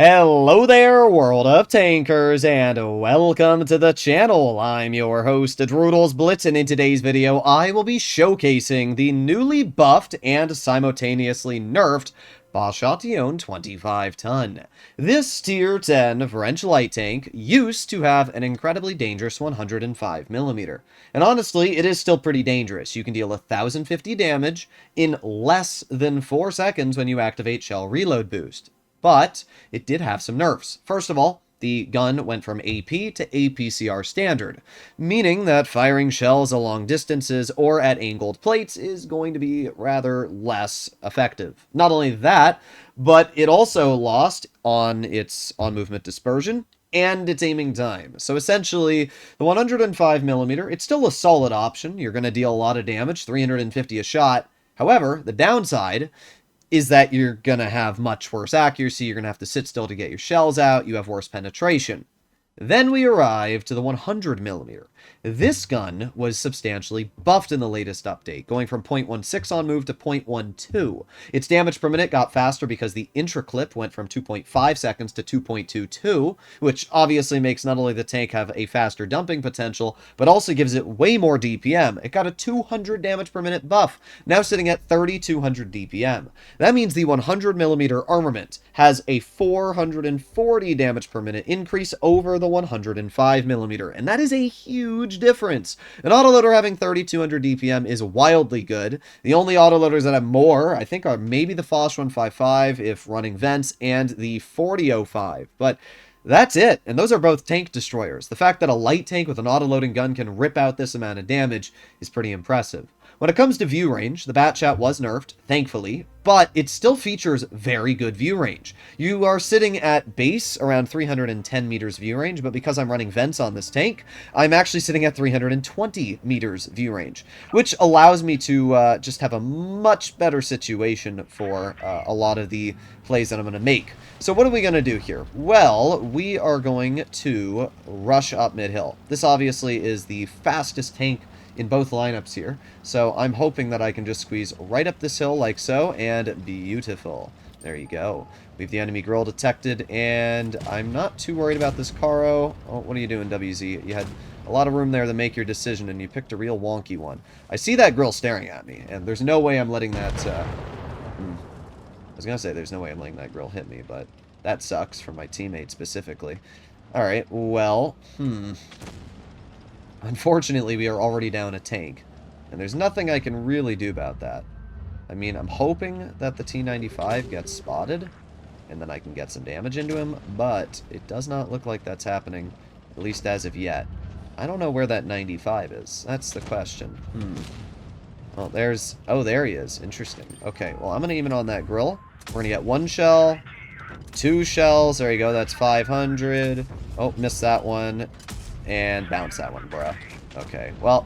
Hello there, World of Tankers, and welcome to the channel. I'm your host, World of Blitz, and in today's video, I will be showcasing the newly buffed and simultaneously nerfed Bashation 25-ton. This Tier 10 French light tank used to have an incredibly dangerous 105mm, and honestly, it is still pretty dangerous. You can deal 1050 damage in less than 4 seconds when you activate Shell Reload Boost. But it did have some nerfs. First of all, the gun went from AP to APCR standard, meaning that firing shells along distances or at angled plates is going to be rather less effective. Not only that, but it also lost on its on-movement dispersion and its aiming time. So essentially, the 105mm, it's still a solid option. You're going to deal a lot of damage, 350 a shot. However, the downside is that you're going to have much worse accuracy, you're going to have to sit still to get your shells out, you have worse penetration. Then we arrive to the 100mm. This gun was substantially buffed in the latest update, going from 0.16 on move to 0.12. Its damage per minute got faster because the intra-clip went from 2.5 seconds to 2.22, which obviously makes not only the tank have a faster dumping potential, but also gives it way more DPM. It got a 200 damage per minute buff, now sitting at 3200 DPM. That means the 100mm armament has a 440 damage per minute increase over the 105mm, and that is a huge difference. An autoloader having 3200 DPM is wildly good. The only autoloaders that have more, I think, are maybe the Foch 155 if running vents, and the 4005, but that's it, and those are both tank destroyers. The fact that a light tank with an autoloading gun can rip out this amount of damage is pretty impressive. When it comes to view range, the Batchat was nerfed, thankfully, but it still features very good view range. You are sitting at base around 310 meters view range, but because I'm running vents on this tank, I'm actually sitting at 320 meters view range, which allows me to just have a much better situation for a lot of the plays that I'm going to make. So what are we going to do here? Well, we are going to rush up mid-hill. This obviously is the fastest tank in both lineups here, so I'm hoping that I can just squeeze right up this hill like so, and beautiful. There you go. We have the enemy grill detected, and I'm not too worried about this Caro. Oh, what are you doing, WZ? You had a lot of room there to make your decision, and you picked a real wonky one. I see that grill staring at me, and there's no way I'm letting that, I was gonna say there's no way I'm letting that grill hit me, but that sucks for my teammate specifically. Alright, well, unfortunately, we are already down a tank, and there's nothing I can really do about that. I mean, I'm hoping that the T-95 gets spotted, and then I can get some damage into him, but it does not look like that's happening, at least as of yet. I don't know where that 95 is. That's the question. Well, there's... oh, there he is. Interesting. Okay, well, I'm going to aim it on that grill. We're going to get 1 shell, 2 shells. There you go. That's 500. Oh, missed that one. And bounce that one, bruh. Okay, well,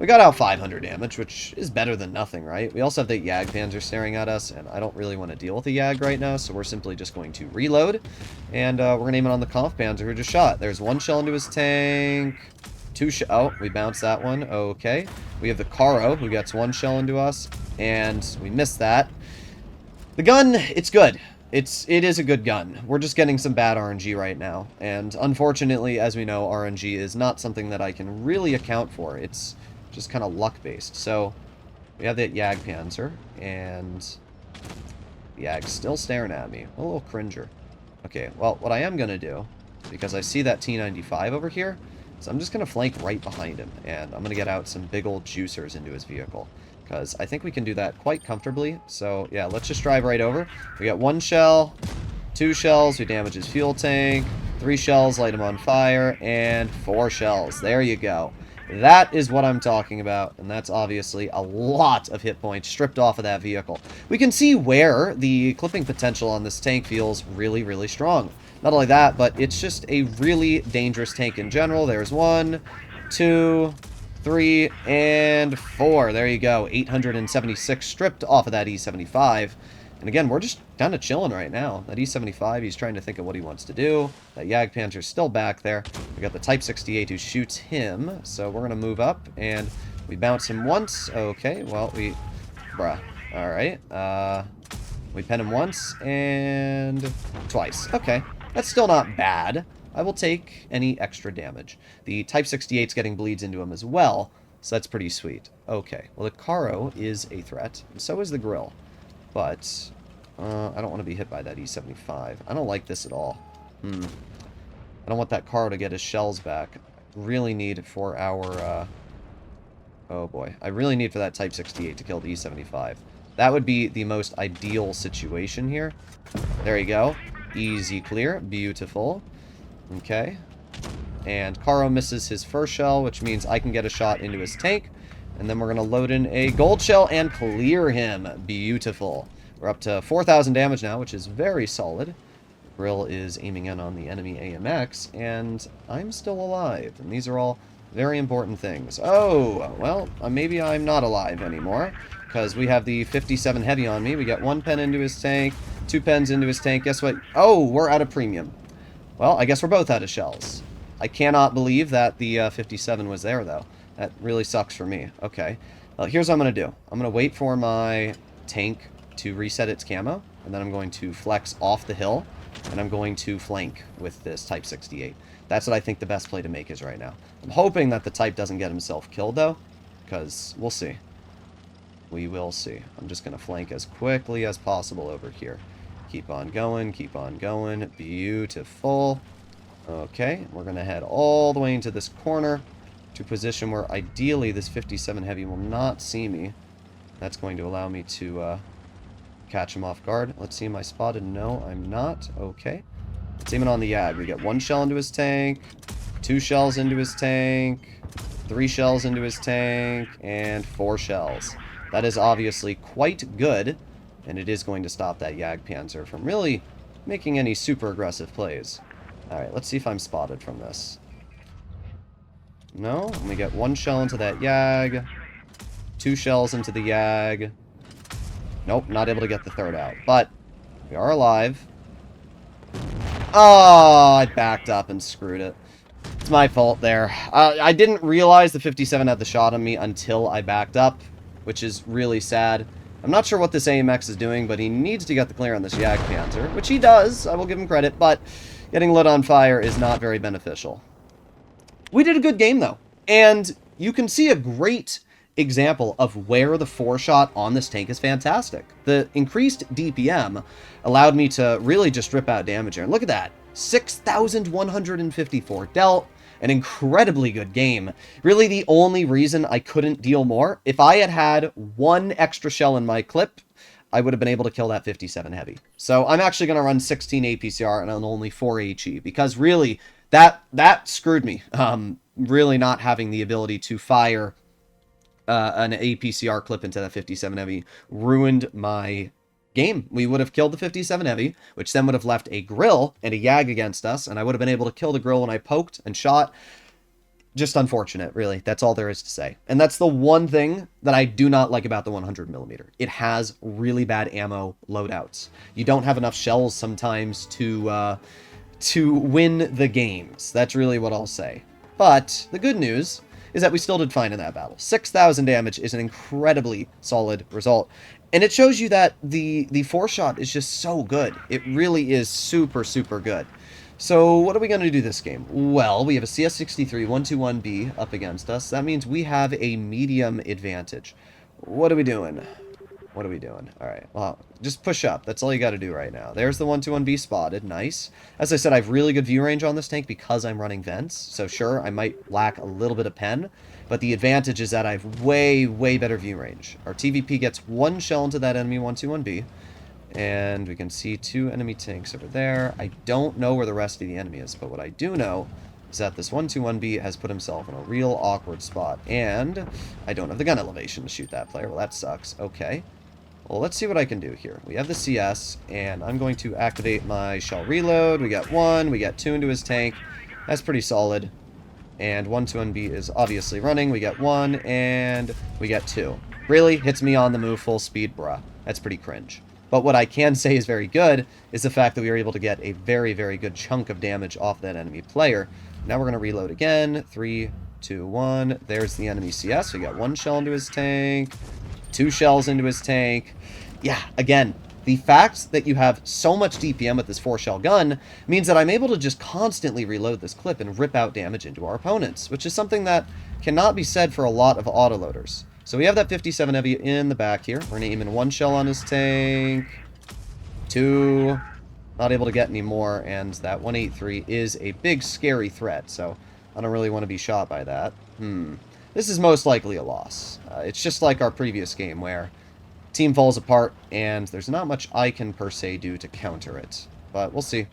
we got out 500 damage, which is better than nothing, right? We also have the Yag Panzer staring at us, and I don't really want to deal with the Yag right now, so we're simply just going to reload, and we're going to aim it on the Conf Panzer who just shot. There's 1 shell into his tank, 2 oh, we bounced that one, okay. We have the Caro, who gets 1 shell into us, and we missed that. The gun, it's good. It is a good gun. We're just getting some bad RNG right now, and unfortunately, as we know, RNG is not something that I can really account for. It's just kind of luck-based. So, we have that Yag Panzer, and Yag's still staring at me. A little cringer. Okay, well, what I am going to do, because I see that T-95 over here, so I'm just going to flank right behind him, and I'm going to get out some big old juicers into his vehicle, because I think we can do that quite comfortably. So, yeah, let's just drive right over. We got 1 shell, 2 shells, we damage his fuel tank, 3 shells, light him on fire, and 4 shells. There you go. That is what I'm talking about, and that's obviously a lot of hit points stripped off of that vehicle. We can see where the clipping potential on this tank feels really, really strong. Not only that, but it's just a really dangerous tank in general. There's 1, 2... 3, and 4. There you go. 876 stripped off of that E75. And again, we're just kind of chilling right now. That E75, he's trying to think of what he wants to do. That Yag Panzer's still back there. We got the Type 68 who shoots him. So we're going to move up, and we bounce him once. Okay, well, bruh. Alright. We pen him once, and twice. Okay. That's still not bad. I will take any extra damage. The Type 68's getting bleeds into him as well, so that's pretty sweet. Okay, well, the Karo is a threat, and so is the Grill. But I don't want to be hit by that E75. I don't like this at all. I don't want that Karo to get his shells back. Really need for our... oh boy. I really need for that Type 68 to kill the E75. That would be the most ideal situation here. There you go. Easy clear. Beautiful. Okay. And Karo misses his first shell, which means I can get a shot into his tank. And then we're going to load in a gold shell and clear him. Beautiful. We're up to 4,000 damage now, which is very solid. Grill is aiming in on the enemy AMX, and I'm still alive. And these are all very important things. Oh, well, maybe I'm not alive anymore, because we have the 57 heavy on me. We got 1 pen into his tank, 2 pens into his tank. Guess what? Oh, we're out of premium. Well, I guess we're both out of shells. I cannot believe that the 57 was there, though. That really sucks for me. Okay. Well, here's what I'm going to do. I'm going to wait for my tank to reset its camo, and then I'm going to flex off the hill, and I'm going to flank with this Type 68. That's what I think the best play to make is right now. I'm hoping that the Type doesn't get himself killed, though, because we'll see. We will see. I'm just going to flank as quickly as possible over here. Keep on going, keep on going. Beautiful. Okay, we're going to head all the way into this corner to a position where ideally this 57 heavy will not see me. That's going to allow me to catch him off guard. Let's see, am I spotted? No, I'm not. Okay. Let's aim it on the Yag. We get 1 shell into his tank, 2 shells into his tank, 3 shells into his tank, and 4 shells. That is obviously quite good, and it is going to stop that Yag Panzer from really making any super aggressive plays. Alright, let's see if I'm spotted from this. No, and we get 1 shell into that Yag, 2 shells into the Yag. Nope, not able to get the 3rd out, but we are alive. Oh, I backed up and screwed it. It's my fault there. I didn't realize the 57 had the shot on me until I backed up, which is really sad. I'm not sure what this AMX is doing, but he needs to get the clear on this Yag Panzer, which he does. I will give him credit, but getting lit on fire is not very beneficial. We did a good game, though, and you can see a great example of where the 4-shot on this tank is fantastic. The increased DPM allowed me to really just rip out damage here. And look at that. 6,154 dealt. An incredibly good game. Really the only reason I couldn't deal more, if I had had 1 extra shell in my clip, I would have been able to kill that 57 heavy. So I'm actually going to run 16 APCR and only 4 HE, because really that screwed me. Really not having the ability to fire an APCR clip into that 57 heavy ruined my game. We would have killed the 57 heavy, which then would have left a Grill and a Yag against us, and I would have been able to kill the Grill when I poked and shot. Just unfortunate, really. That's all there is to say. And that's the one thing that I do not like about the 100mm. It has really bad ammo loadouts. You don't have enough shells sometimes to win the games. That's really what I'll say. But the good news is that we still did fine in that battle. 6,000 damage is an incredibly solid result. And it shows you that the 4-shot is just so good. It really is super, super good. So what are we going to do this game? Well, we have a CS63 121B up against us. That means we have a medium advantage. What are we doing? What are we doing? All right, well, just push up. That's all you got to do right now. There's the 121B spotted. Nice. As I said, I have really good view range on this tank because I'm running vents. So sure, I might lack a little bit of pen, but the advantage is that I have way, way better view range. Our TVP gets 1 shell into that enemy 121B, and we can see 2 enemy tanks over there. I don't know where the rest of the enemy is, but what I do know is that this 121B has put himself in a real awkward spot, and I don't have the gun elevation to shoot that player. Well, that sucks. Okay. Well, let's see what I can do here. We have the CS, and I'm going to activate my shell reload. We got 1, we got 2 into his tank. That's pretty solid. And 121B is obviously running. We got 1, and we got 2. Really hits me on the move full speed, bruh. That's pretty cringe. But what I can say is very good is the fact that we were able to get a very, very good chunk of damage off that enemy player. Now we're going to reload again. 3, 2, 1. There's the enemy CS. We got 1 shell into his tank, 2 shells into his tank. Yeah, again, The fact that you have so much DPM with this 4-shell gun means that I'm able to just constantly reload this clip and rip out damage into our opponents, which is something that cannot be said for a lot of autoloaders. So we have that 57 heavy in the back here. We're going to aim in 1 shell on his tank. 2. Not able to get any more, and that 183 is a big, scary threat, so I don't really want to be shot by that. This is most likely a loss. It's just like our previous game, where team falls apart, and there's not much I can per se do to counter it. But we'll see.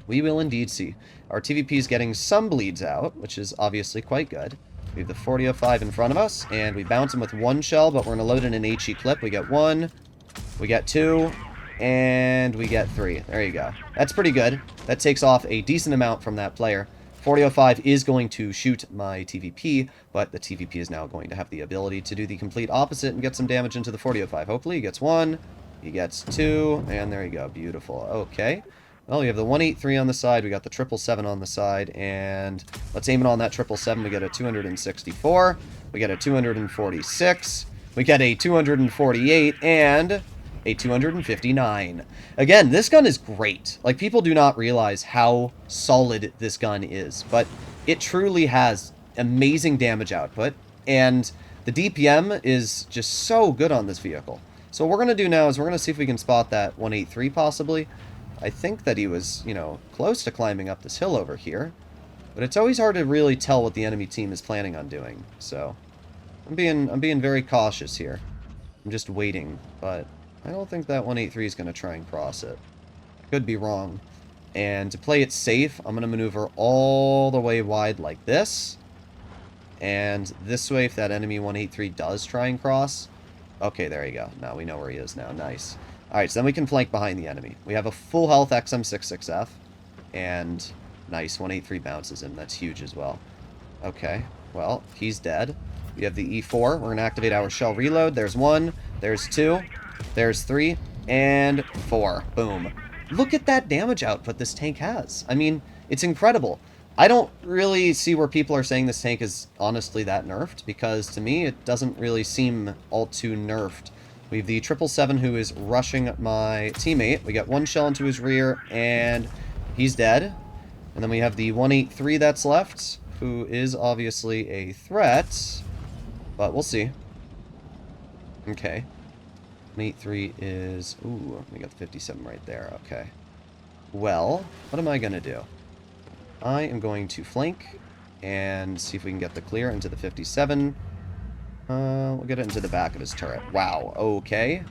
We will indeed see. Our TVP is getting some bleeds out, which is obviously quite good. We have the 4005 in front of us, and we bounce him with 1 shell, but we're going to load in an HE clip. We get 1, we get 2, and we get 3. There you go. That's pretty good. That takes off a decent amount from that player. 4005 is going to shoot my TVP, but the TVP is now going to have the ability to do the complete opposite and get some damage into the 4005. Hopefully he gets 1, he gets 2, and there you go. Beautiful. Okay. Well, we have the 183 on the side, we got the 777 on the side, and let's aim it on that 777. We get a 264, we get a 246, we get a 248, and a 259. Again, this gun is great. Like, people do not realize how solid this gun is, but it truly has amazing damage output, and the DPM is just so good on this vehicle. So what we're going to do now is we're going to see if we can spot that 183 possibly. I think that he was, you know, close to climbing up this hill over here, but it's always hard to really tell what the enemy team is planning on doing, so I'm being very cautious here. I'm just waiting, but I don't think that 183 is going to try and cross it. I could be wrong. And to play it safe, I'm going to maneuver all the way wide like this. And this way, if that enemy 183 does try and cross. Okay, there you go. Now we know where he is now. Nice. Alright, so then we can flank behind the enemy. We have a full health XM66F. And nice, 183 bounces him. That's huge as well. Okay, well, he's dead. We have the E4. We're going to activate our shell reload. There's 1. There's 2. There's 3, and 4. Boom. Look at that damage output this tank has. I mean, it's incredible. I don't really see where people are saying this tank is honestly that nerfed, because to me, it doesn't really seem all too nerfed. We have the 777 who is rushing my teammate. We got 1 shell into his rear, and he's dead. And then we have the 183 that's left, who is obviously a threat, but we'll see. Okay. 183 is... Ooh, we got the 57 right there. Okay. Well, what am I going to do? I am going to flank and see if we can get the clear into the 57. We'll get it into the back of his turret. Wow. Okay.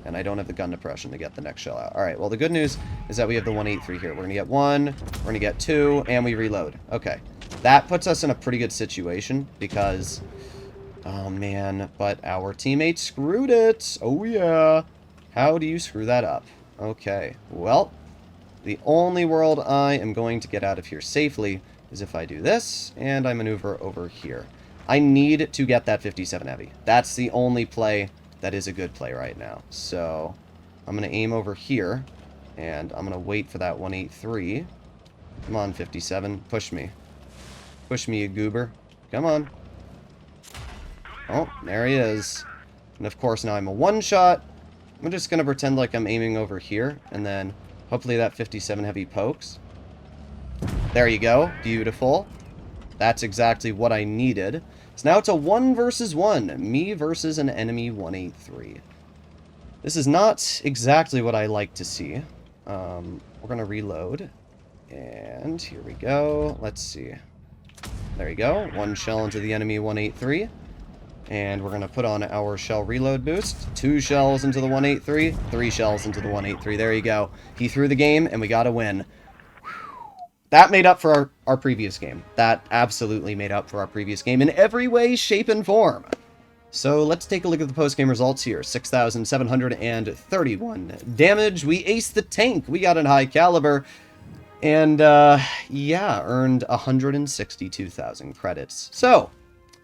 And I don't have the gun depression to get the next shell out. Alright, well, the good news is that we have the 183 here. We're going to get 1, we're going to get 2, and we reload. Okay. That puts us in a pretty good situation because... Oh, man, but our teammate screwed it. Oh, yeah. How do you screw that up? Okay, well, the only world I am going to get out of here safely is if I do this, and I maneuver over here. I need to get that 57 heavy. That's the only play that is a good play right now. So, I'm going to aim over here, and I'm going to wait for that 183. Come on, 57, push me. Push me, you goober. Come on. Oh, there he is. And of course, now I'm a one-shot. I'm just going to pretend like I'm aiming over here, and then hopefully that 57 heavy pokes. There you go. Beautiful. That's exactly what I needed. So now it's a 1 versus 1. Me versus an enemy 183. This is not exactly what I like to see. We're going to reload. And here we go. Let's see. There you go. 1 shell into the enemy 183. And we're going to put on our shell reload boost. 2 shells into the 183. 3 shells into the 183. There you go. He threw the game, and we got a win. That made up for our previous game. That absolutely made up for our previous game in every way, shape, and form. So let's take a look at the post-game results here. 6,731 damage. We aced the tank. We got a high caliber. And, yeah, earned 162,000 credits. So...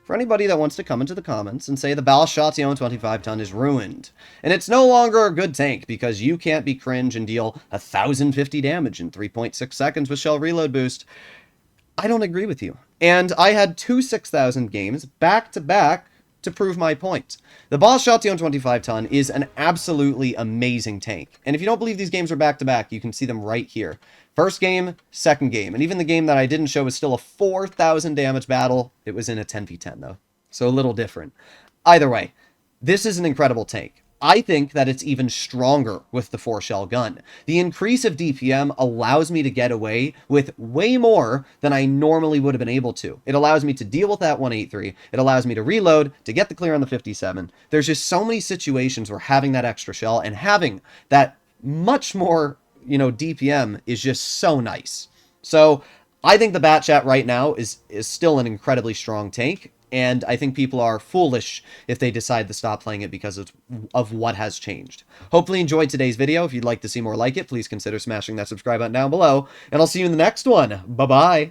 for anybody that wants to come into the comments and say the Balshation 25-ton is ruined, and it's no longer a good tank because you can't be cringe and deal 1,050 damage in 3.6 seconds with shell reload boost, I don't agree with you. And I had 2 6,000 games back-to-back to prove my point. The Boss Shotgun 25-ton is an absolutely amazing tank. And if you don't believe these games are back-to-back, you can see them right here. First game, second game. And even the game that I didn't show was still a 4,000 damage battle. It was in a 10v10, though. So a little different. Either way, this is an incredible tank. I think that it's even stronger with the 4-shell gun. The increase of DPM allows me to get away with way more than I normally would have been able to. It allows me to deal with that 183. It allows me to reload, to get the clear on the 57. There's just so many situations where having that extra shell and having that much more, DPM is just so nice. So I think the Bat Chat right now is still an incredibly strong tank. And I think people are foolish if they decide to stop playing it because of what has changed. Hopefully you enjoyed today's video. If you'd like to see more like it, please consider smashing that subscribe button down below. And I'll see you in the next one. Bye-bye.